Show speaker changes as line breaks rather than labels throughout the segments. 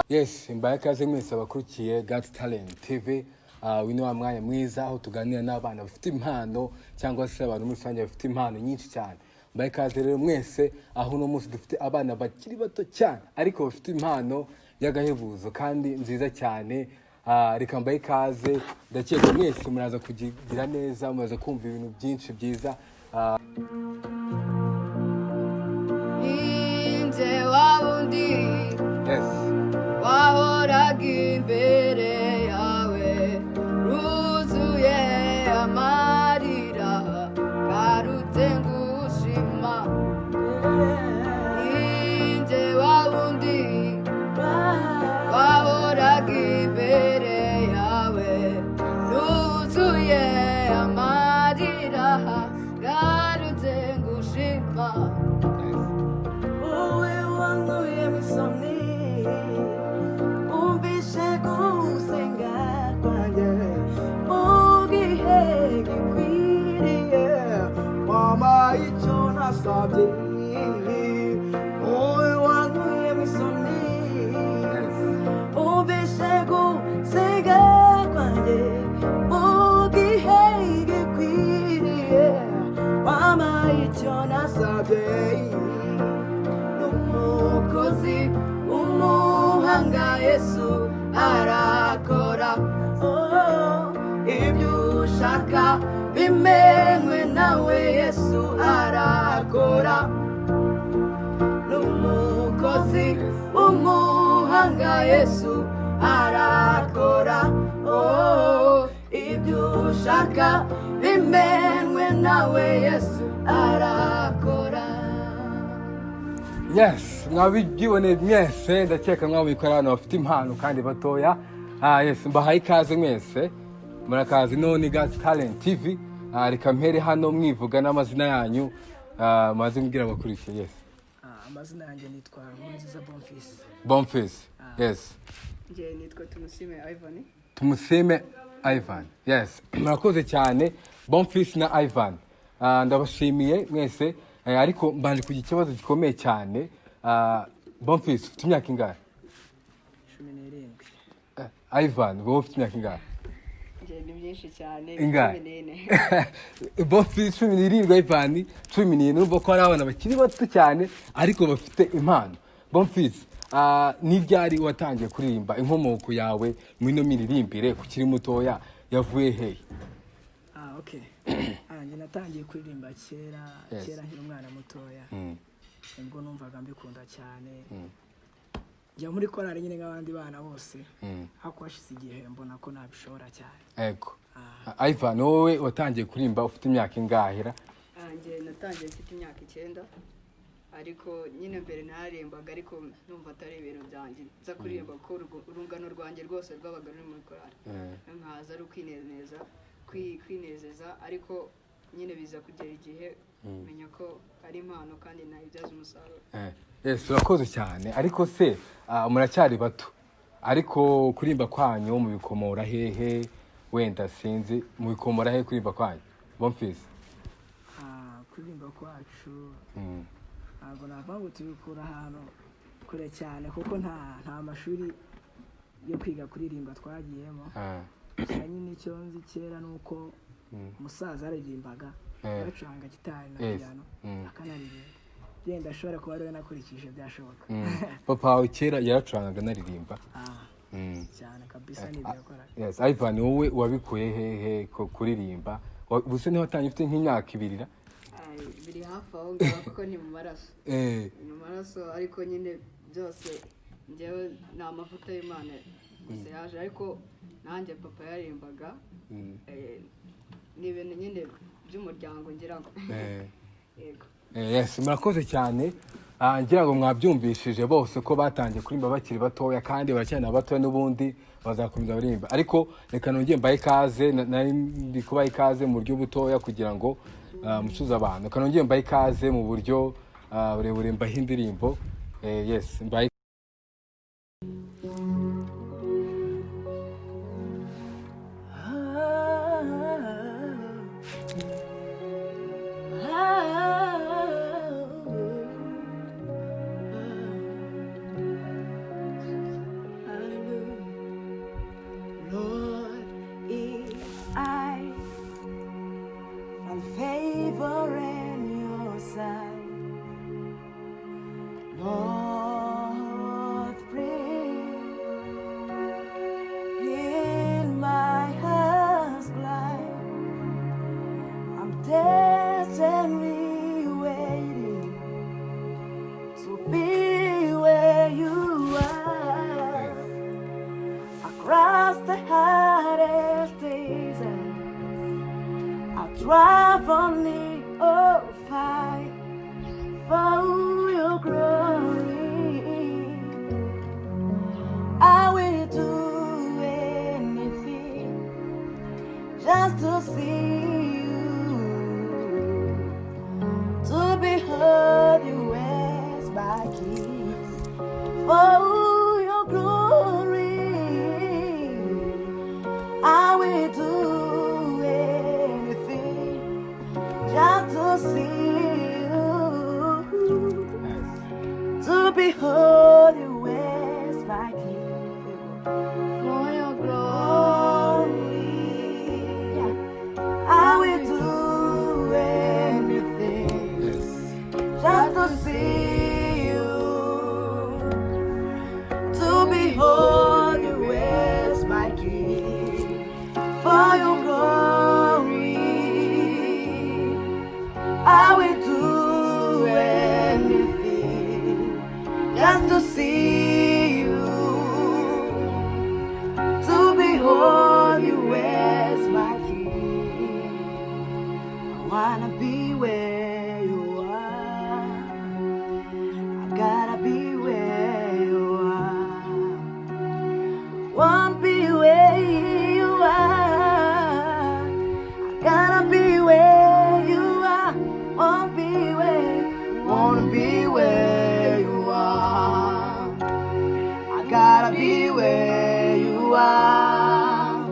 Yes, mbaye kaze mwese abakurikiye Got Talent TV. Wino wa mwanya mwiza aho tuganira n'abana bafite impano cyangwa se abantu muri rusange bafite impano nyinshi cyane. Mbaye kaze rero mwese aho no munsi dufite abana bakiri bato cyane ariko bafite impano y'agahebuzo kandi nziza cyane. Reka mbaye kaze, ndakeka mwese muraza kugira neza, muraza kumva ibintu byinshi byiza.
Inje wabundi
Yes.
wahoraga imbere yawe ruzuye amarira garutse ngushima. Inje wabundi wahoraga imbere yawe ruzuye amarira garutse ngushima. Umukozi umuhanga Yesu arakora, ibyo ushaka bimenywe nawe Yesu arakora. Umukozi umuhanga Yesu arakora, ibyo ushaka bimenywe nawe Yesu arakora.
Yes, mwabibyiboneye mwese, ndakeka mwabikora abantu bafite impano kandi batoya. Yes, mbahaye ikaze mwese. Murakazi none Got Talent TV. Reka mpere hano mwivuga n'amazina yanyu, maze mbwira abakurikiye. Yes.
Amazina yanjye nitwa Nziza Bonfils.
Bonfils. Yes.
Nje nitwa Tumusime Ivan.
Tumusime Ivan. Yes. Murakoze cyane Bonfils na Ivan. Ndabashimiye mwese. Ariko mbanje kugira ikibazo gikomeye cyane. Bonfils ufite imyaka ingahe?
17.
Ivan wowe ufite imyaka ingahe?
Nje ni byinshi cyane.
14. Bonfils 17, Ivan 14. Urumva ko ari abana bakiri bato cyane ariko bafite impano. Bonfils, ni ryari watangiye kuririmba? Inkomoko yawe mwino miririmbire kukiri mutoya yavuye hehe?
Okay. Nje natangiye kuririmba kera nkiri umwana mutoya. Nibwo numvaga mbikunda cyane. Njya muri korali nyine nk'abandi bana bose. Hakwashize igihe mbona ko nabishobora cyane.
Ego. Ivan wowe watangiye kuririmba ufite imyaka ingahera?
Nje natangiye mfite imyaka 9. Ariko nyine mbere naririmbaga ariko numva atari ibintu byanjye. Nza kuririmba ko urungano rwanjye rwose rwabaga ruri muri korali. Nkaza ari kwinezeza ariko nyine biza kugera igihe menya ko ari impano kandi nayibyaza umusaruro.
Yes, urakoze cyane. Ariko se muracyari bato, ariko kurimba kwanyu mubikomora hehe? Wenda sinzi mubikomora hehe kurimba kwanyu Bonfils?
Kurimba kwacu ntabwo navuga ngo tubikura ahantu kure cyane kuko nta mashuri yo kwiga kuririmba twagiyemo. Nyine icyo nzi kera nuko umusaza aririmbaga acuranga gitari na piano akanaririmba. Yenda ashobora kuba ariwe nakurikije byashoboka.
Papa wawe kera yaracurangaga anaririmba?
Cyane kabisa nibyo yakoraga.
Yes, Ivan wowe wabikuye hehe kuririmba? Ubuse niho watangiye ufite nk'imyaka 2?
Biri hafi aho ngaho kuko ni mu maraso. Ni mu maraso ariko nyine byose njyewe ni amavuta y'Imana gusa yaje, ariko nanjye papa yaririmbaga. Ni ibintu nyine by'umuryango ngira ngo. Yego.
Yes, murakoze cyane. Ngira ngo mwabyumvishije bose ko batangiye kurimba bakiri batoya kandi baracyana batoya n'ubundi bazakomeza baririmba. Ariko reka nongeye mbaye ikaze, ndi kubaye ikaze mu buryo butoya kugira ngo musuze abantu. Reka nongeye mbaye ikaze mu buryo burebure mbahe indirimbo. Yes, mbaye
behold you as my King. For your glory, I will do anything just to see you, to behold you as my King. For your glory, I will do anything just to see you, to behold you as my King. For your glory, I will do anything just to see you, to behold you as my King. I wanna be where you are. I gotta be where you are. Won't be where you are. I gotta be where you are. Won't be where. Wanna be where you are. I gotta be where you are.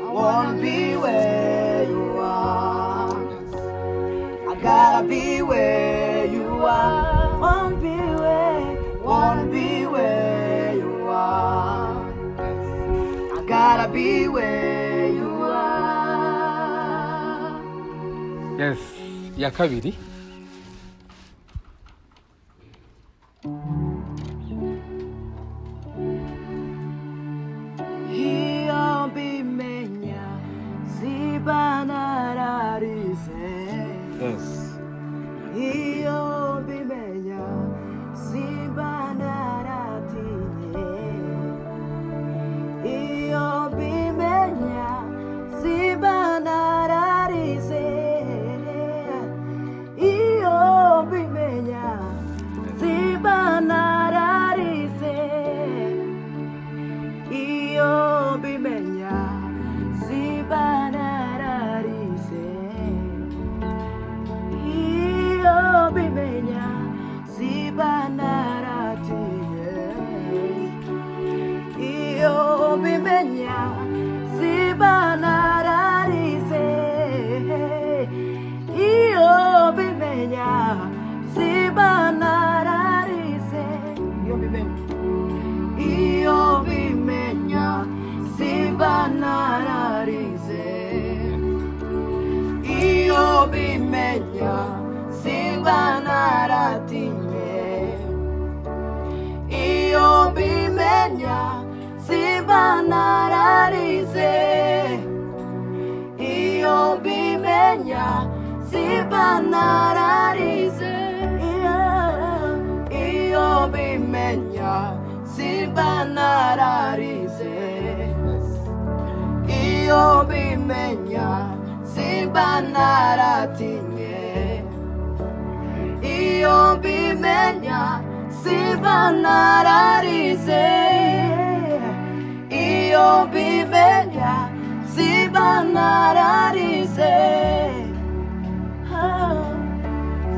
I wanna be where you are. I gotta be where you are. Wanna be where you are. I gotta be where you are.
Yes, ya kabiri.
Iyo mbimenya siba nararize.
Yes.
Iyo mbimenya siba naratinye. Iyo mbimenya siba nararize. Iyo mbimenya siba nararize. Iyo mbimenya siba nararize. Iyo mbimenya siba naratinye. Iyo mbimenya siba nararize. Iyo mbimenya siba nararize. Iyo mbimenya. Iyo mbimenya siba nararize. Iyo mbimenya siba naratinye. Iyo mbimenya siba nararize. Iyo mbimenya siba nararize. Iyo mbimenya siba nararize. Iyo mbimenya siba naratinye. Iyo mbimenya siba nararize. Iyo mbimenya siba nararize.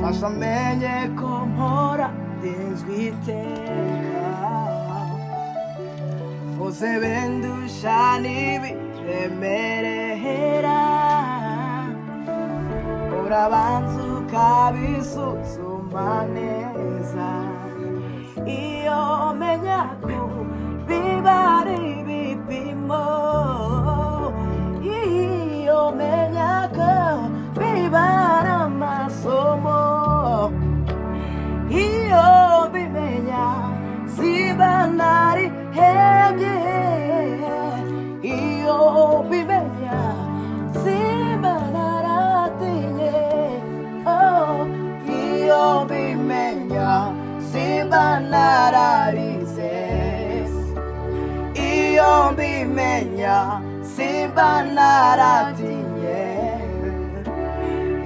Fasha menye ko mpora ndinzwe iteka. Bose bendusha n'ibiremerera. Urabanza ukabisuzuma neza. Iyo menya ko biba ari ibipimo. Iyo menya ko biba ari amasomo. Iyo mbimenya siba narihebye. Iyo mbimenya siba naratinye. Oh, iyo mbimenya siba nararize. Iyo mbimenya siba naratinye.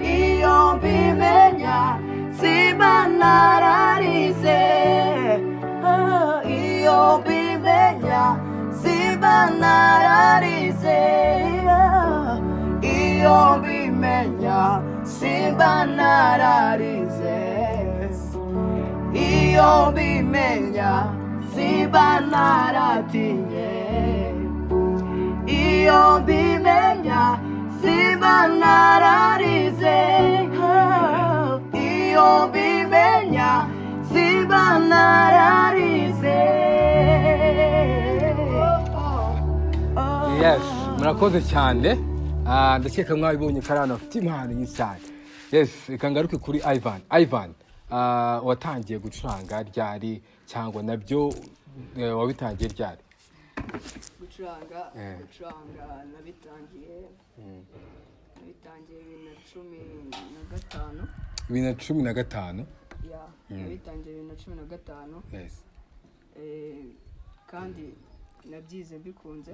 Iyo mbimenya siba nararize. Oh, iyo mbimenya siba nararize. Oh, iyo mbimenya siba nararize. iyo mbimenya simba naratinye iyo mbimenya simba nararize iyo mbimenya simba nararize.
Yes, murakoze cyane. Ndakeka mwabibonye ko ari abantu bafite impano nyinshi cyane. Yes, reka ngaruke kuri Ivan. Watangiye gucuranga ryari cyangwa nabyo wabitangiye ryari?
gucuranga nabitangiye
2015.
ya nabitangiye 2015.
Yes.
kandi nabyize mbikunze,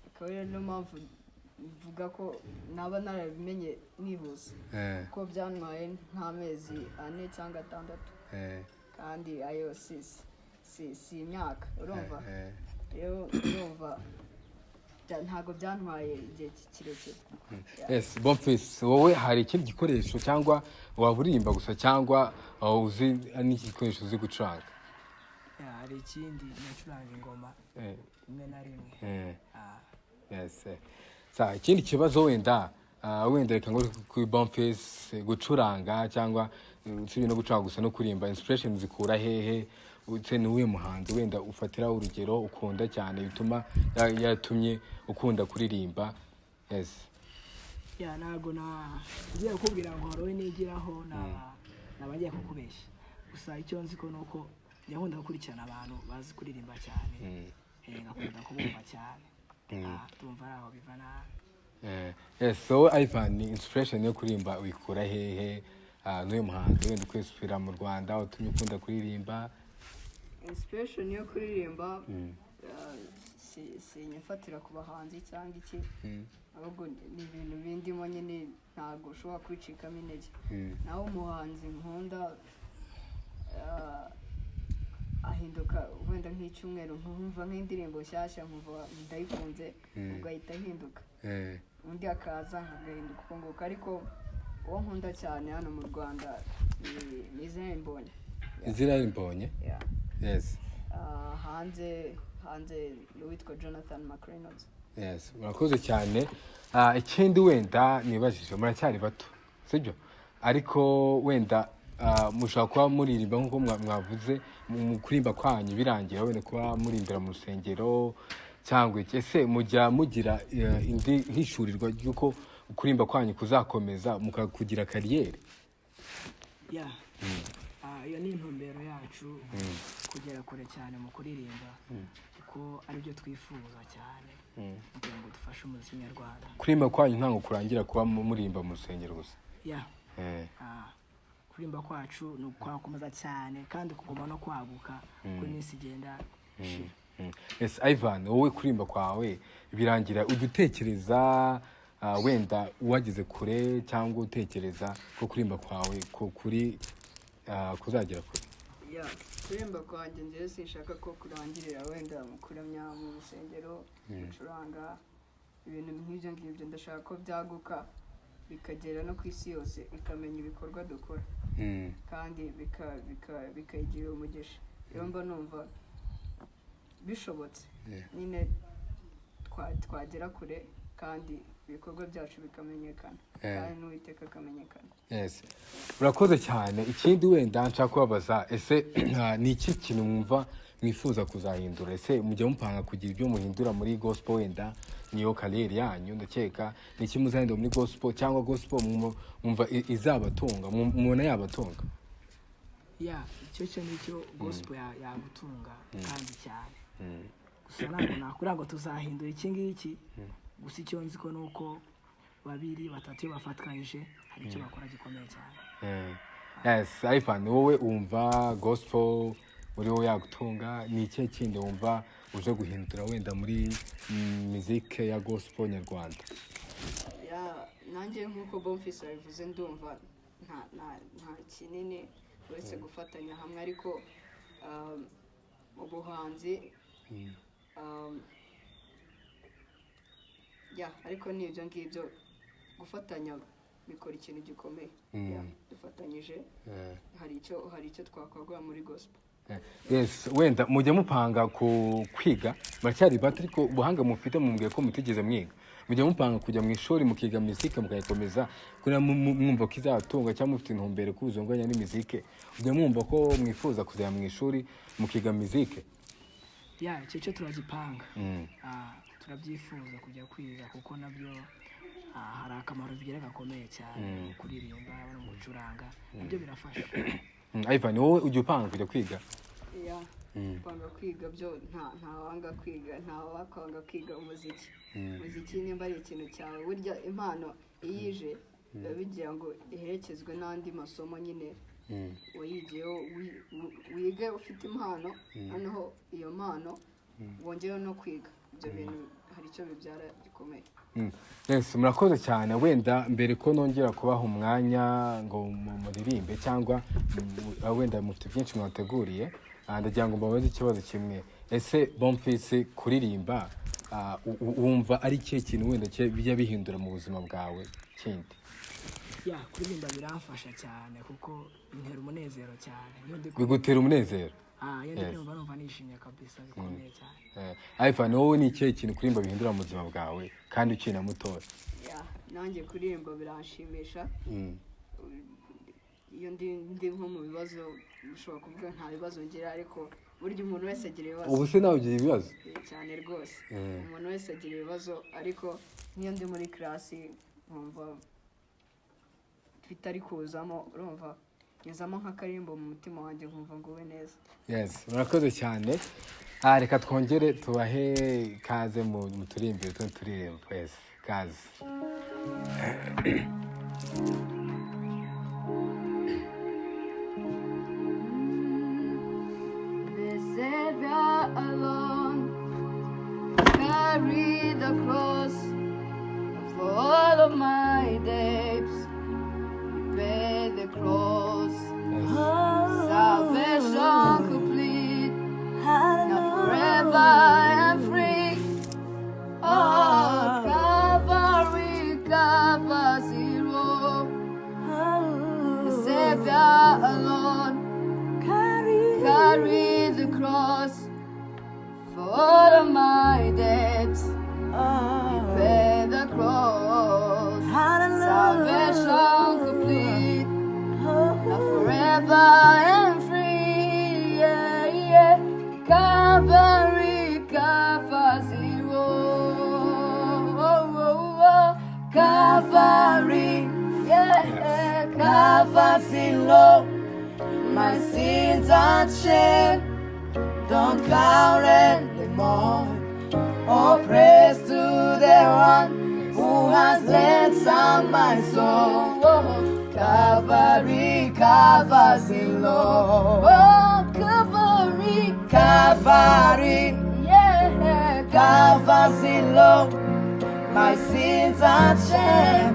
akaba rero niyo mpamvu mvuga ko naba narabimenye nihuse, ko byantwaye nk'amezi 4 cyangwa 6, kandi ayo si imyaka, urumva rero urumva ntabwo byantwaye igihe kirekire.
Yes, Bonfils, wowe hari ikindi gikoresho cyangwa waba uririmba gusa cyangwa uzi n'igikoresho uzi gucuranga?
Hari ikindi nacuranga ingoma rimwe na rimwe.
Yes. Ikindi kibazo wenda reka ngo kuri Bonfils, gucuranga cyangwa usibye no gucuranga gusa no kuririmba, inspiration zikura hehe? Utse ni uwe muhanzi wenda ufatira urugero ukunda cyane bituma yatumye ukunda kuririmba? Yes.
Ntago ngiye kukubwira ngo horowe nigiraho nabagiye kukubeshya, gusa icyo nzi ko nuko nkunda gukurikirana abantu bazi kuririmba cyane, ngakunda kubumva cyane, tumva aho biva nabi.
Yes, so Ivan, inspiration yo kuririmba uyikura hehe? N'uyu muhanzi wenda ukwesupira mu Rwanda utumye ukunda kuririmba?
Inspiration yo kuririmba sinyifatira ku bahanzi cyangwa iki, ahubwo ni ibintu bindimo nyine, ntabwo ushobora kwicikamo intege. naho umuhanzi nkunda ahinduka wenda nk'icyumweru nkumva nk'indirimbo nshyashya nkumva ndayikunze, ubwo ahita ahinduka, undi akaza nkagahinduka uko nguko. ariko uwo nkunda cyane hano mu Rwanda ni Israel Mbonye.
Yes.
hanze witwa Jonathan McReynolds.
Yes, murakoze cyane. Ikindi wenda nibajije, muracyari bato sibyo, ariko wenda mushaka kuba muririmba nk'uko mwavuze mu kurimba kwanyu birangira wenda kuba murimbira mu rusengero cyangwa ese mujya mugira indi hishurirwa ry'uko kurimba kwanyu kuzakomeza mukakugira kariyeri?
Iyo ni intumbero yacu, kugera kure cyane mu kuririmba, kuko aribyo twifuza cyane kugira ngo dufashe umuziki nyarwanda.
Kurimba kwanyu ntabwo kurangira kuba murimba mu rusengero gusa?
Kurimba kwacu ni ukwakomeza cyane kandi kuguma no kwaguka uko iminsi igenda ishira.
Yes, Ivan, wowe kurimba kwawe birangira udutekereza wenda uwageze kure cyangwa utekereza ko kurimba kwawe kuri kuzagera kure?
Kurimba kwanjye njyewe sinshaka ko kurangirira wenda mu kuramya mu rusengero, gucuranga ibintu nk'ibyo ngibyo. ndashaka ko byaguka bikagera no ku isi yose, ikamenya ibikorwa dukora, kandi bikayigira umugisha. rero mba numva bishobotse nyine twagera kure kandi ibikorwa byacu bikamenyekana, kandi n'Uwiteka akamenyekana.
Yes, urakoze cyane. Ikindi wenda nshaka kubabaza, ese ni iki kintu mwumva mwifuza kuzahindura? Ese mujya mupanga kugira ibyo muhindura muri gospel, wenda niyo kariyeri yanyu? Ndakeka ni iki muzahindura muri gospel, cyangwa gospel mwumva izabatunga, mubona yabatunga?
Icyo nicyo gospel yagutunga kandi cyane. Gusa ntabwo nakura ngo tuzahindura iki ngiki, gusa icyo nzi ko nuko 2 3 bafatanyije hari icyo bakora gikomeye cyane.
Yes, Ivan, wowe umva gospel muri wowe yagutunga, ni iki kindi wumva uje guhindura wenda muri muzike ya gospel nyarwanda?
Nanjye nk'uko Bonfils yabivuze, ndumva nta kinini uretse gufatanya hamwe, ariko ubuhanzi ariko n'ibyo ngibyo gufatanya bikora ikintu gikomeye dufatanyije hari icyo twakwagura muri gospel.
Yes, wenda mujya mupanga kwiga muracyari bato ariko ubuhanga mufite mumbwiye ko mutigeze mwiga, mujya mupanga kujya mu ishuri mukiga muzika mukayikomeza kugira mwumva ko izatunga cyangwa mufite intumbero kuzunganya n'imizike, mujya mwumva ko mwifuza kujya mu ishuri mukiga muzike?
Icyo cyo turagipanga, turabyifuza kujya kwiga kuko nabyo hari akamaro bigira gakomeye cyane kuririmba no gucuranga, nabyo birafasha.
Ivan, wowe ujya upanga kujya kwiga?
Upanga kwiga byo nta wanga kwiga, nta wakwanga kwiga umuziki. Umuziki nimba ari ikintu cyawe, burya impano iyije biba bigira ngo iherekezwe n'andi masomo nyine wayigiyeho, wige ufite impano, noneho iyo mpano wongereho no kwiga, ibyo bintu hari icyo bibyara gikomeye.
Yes, murakoze cyane. Wenda mbere ko nongera kubaha umwanya ngo muririmbe cyangwa wenda mufite byinshi mwateguriye, ndagira ngo mbabaze ikibazo kimwe. Ese Bonfils, kuririmba wumva ari ikihe kintu wenda bijya bihindura mu buzima bwawe kindi?
Kuririmba biramfasha cyane kuko bintera umunezero cyane.
Bigutera umunezero?
Iyo ndirimba numva nishimye kabisa, bikomeye cyane.
Ivan, wowe ni ikihe kintu kuririmba bihindura mu buzima bwawe kandi ukina mutoya?
Nanjye kuririmba biranshimisha. Iyo ndi nko mu bibazo, ushobora kuvuga nta bibazo ngira, ariko burya umuntu wese agira ibibazo.
Ubu se nawe ugira ibibazo?
Cyane rwose. Umuntu wese agira ibibazo, ariko nk'iyo ndi muri klasi nkumva bitari kuzamo, urumva nyuzamo nk'akarimbo mu mutima wanjye nkumva nguwe neza.
Yes, murakoze cyane. Reka twongere tubahe kaze mu turirimbe turirimba twese. Kaze.
The Savior alone carried the cross for all of my days. He paid the cross. Salvation complete. Now forever and free. Oh, Calvary covers zero. The Savior alone carried the cross for all of my debts. He paid the cross. Salvation complete. Now forever and free. Calvary covers zero. Calvary, covers zero. My sins are shed, don't count anymore. Oh, praise to the one who has ransomed my soul. Calvary covers it, Lord. Oh, Calvary, Calvary, covers it, Lord. My sins are shed,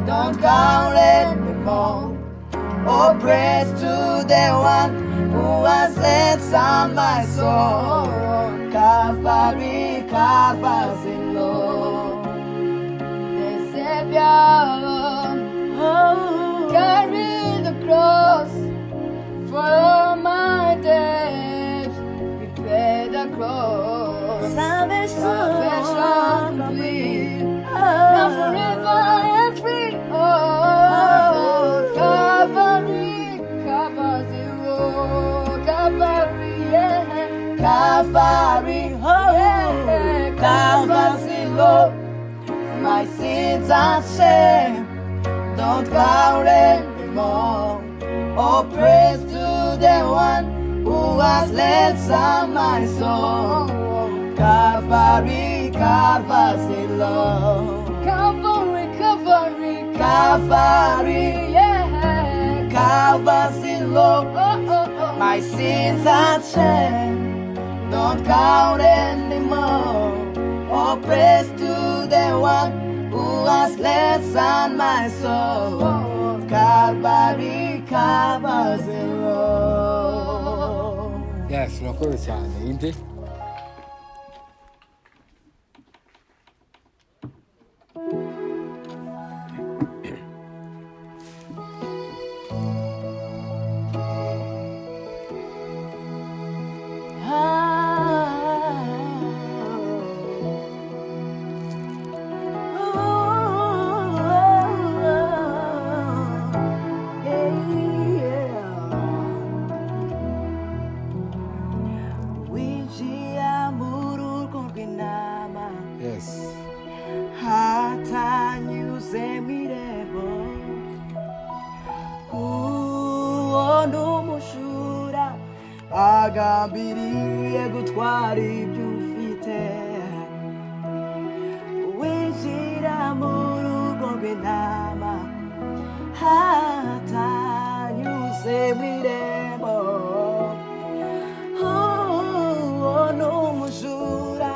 don't count anymore. Oh, praise to the one who has ransomed my soul. Calvary covers it, Lord. The Savior alone carried the cross for all my days. He paid the cross. Salvation complete. Now forever and free. Oh, Calvary covers zero. Calvary, Calvary, covers zero. My sins are shed, don't count anymore. Oh, praise to the one who has ransomed my soul. Calvary covers it, Lord. Calvary, Calvary, Calvary, covers it, Lord. My sins are shed, don't count anymore. Oh, praise to the one who has ransomed my soul. Calvary covers it, Lord.
Yes, murakoze cyane. Inde?
agambiriye gutwara ibyo ufite winjira mu rugo rw'intama hatanyuze mu irembo uwo ni umujura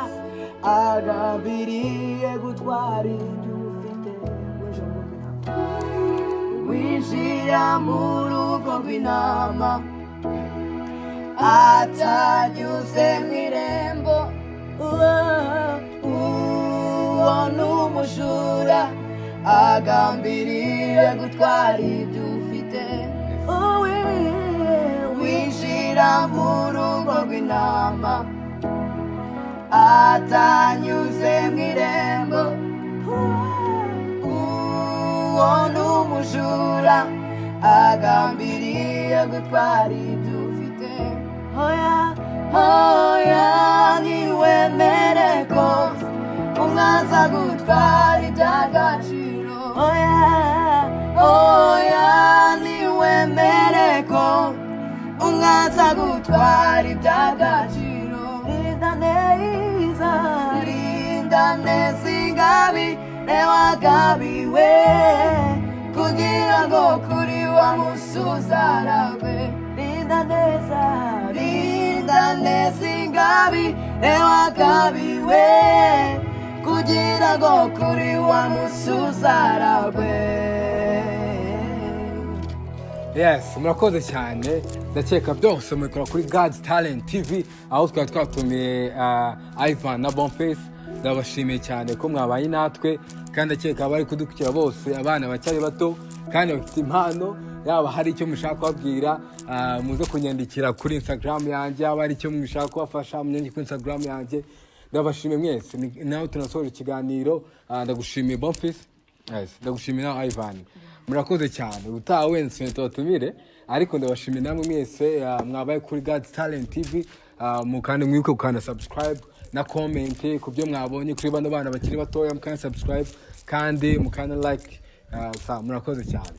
agambiriye gutwara ibyo ufite winjira mu rugo rw'intama atanyuze mu irembo uwo ni umujura agambiriye gutwara ibyo ufite winjira mu rugo rw'intama atanyuze mu irembo uwo ni umujura agambiriye gutwara ibyo ufite hoya ntiwemere ko umwanzi agutwara iby'agaciro hoya ntiwemere ko umwanzi agutwara iby'agaciro rinda neza ingabire wagabiwe kugira ngo kuri wa musi uzaragwe rinda neza ingabire wagabiwe kugira ngo kuri wa musi uzaragwe.
Yes, murakoze cyane ndakeka byose mubikora kuri God's Talent TV aho twari twatumiye Ivan na Bonface. Ndabashimiye cyane ko mwabaye natwe kandi ndakeka abari kudukurikira bose abana bacyari bato kandi bafite impano yaba hari icyo mushaka kubabwira muze kunyandikira kuri Instagram yanjye yaba hari icyo mushaka kubafasha munyandike kuri Instagram yanjye. Ndabashimiye mwese nawe tunasoje ikiganiro. Ndagushimiye Bonface, ndagushimiye na Ivan, murakoze cyane. Utaha wese tubatumire ariko ndabashimiye namwe mwese mwabaye kuri God's Talent TV. Mukande mwibuke gukanda subscribe na comment ku byo mwabonye kuri bano bana bakiri batoya, mukanda subscribe kandi mukanda like. Murakoze cyane.